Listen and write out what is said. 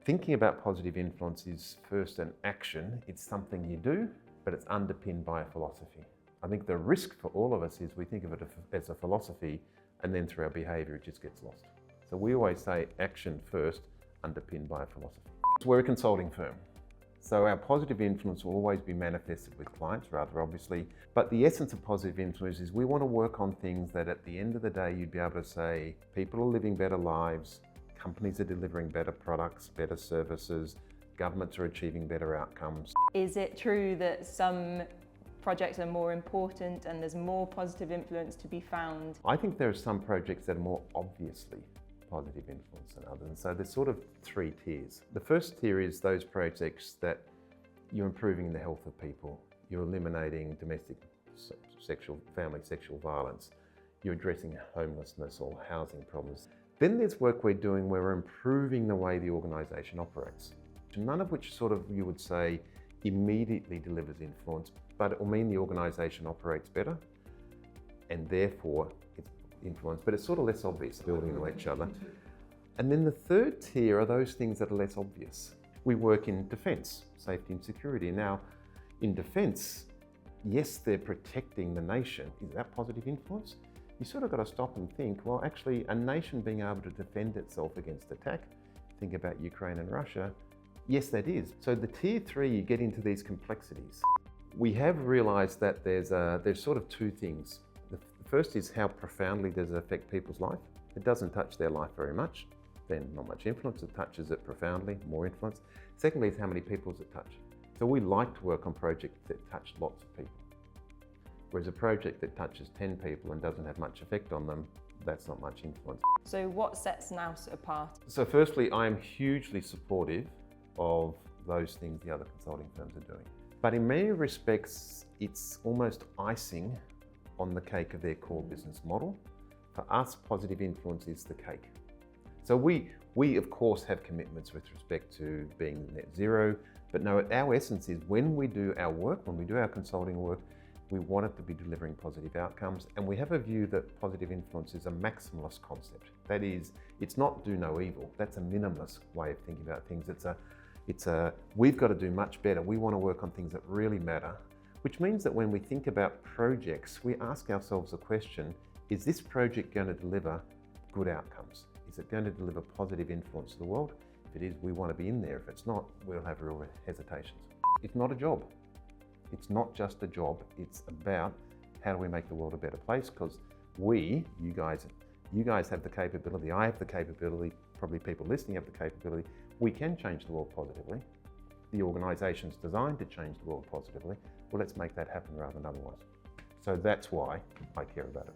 Thinking about positive influence is first an action. It's something you do, but it's underpinned by a philosophy. I think the risk for all of us is we think of it as a philosophy, and then through our behaviour it just gets lost. So we always say action first, underpinned by a philosophy. So we're a consulting firm. So our positive influence will always be manifested with clients, rather obviously. But the essence of positive influence is we want to work on things that at the end of the day you'd be able to say people are living better lives, companies are delivering better products, better services, governments are achieving better outcomes. Is it true that some projects are more important and there's more positive influence to be found? I think there are some projects that are more obviously positive influence than others. And so there's sort of three tiers. The first tier is those projects that you're improving the health of people, you're eliminating domestic family sexual violence, you're addressing homelessness or housing problems. Then there's work we're doing where we're improving the way the organisation operates. None of which sort of, you would say, immediately delivers influence, but it will mean the organisation operates better and therefore it's influence, but it's sort of less obvious, building on each other. And then the third tier are those things that are less obvious. We work in defence, safety and security. Now, in defence, yes, they're protecting the nation. Is that positive influence? You sort of got to stop and think, well, actually, a nation being able to defend itself against attack, think about Ukraine and Russia, yes, that is. So the tier three, you get into these complexities. We have realised that there's sort of two things. The first is how profoundly does it affect people's life? If it doesn't touch their life very much, then not much influence. It touches it profoundly, more influence. Secondly is how many people does it touch? So we like to work on projects that touch lots of people. Whereas a project that touches 10 people and doesn't have much effect on them, that's not much influence. So what sets Nous apart? So firstly, I am hugely supportive of those things the other consulting firms are doing. But in many respects, it's almost icing on the cake of their core business model. For us, positive influence is the cake. So we of course have commitments with respect to being net zero, but no, our essence is when we do our work, when we do our consulting work, we want it to be delivering positive outcomes, and we have a view that positive influence is a maximalist concept. That is, it's not do no evil. That's a minimalist way of thinking about things. We've got to do much better. We want to work on things that really matter, which means that when we think about projects, we ask ourselves the question, is this project going to deliver good outcomes? Is it going to deliver positive influence to the world? If it is, we want to be in there. If it's not, we'll have real hesitations. It's not a job. It's not just a job, it's about how do we make the world a better place, because you guys have the capability, I have the capability, probably people listening have the capability, we can change the world positively. The organisation's designed to change the world positively. Well, let's make that happen rather than otherwise. So that's why I care about it.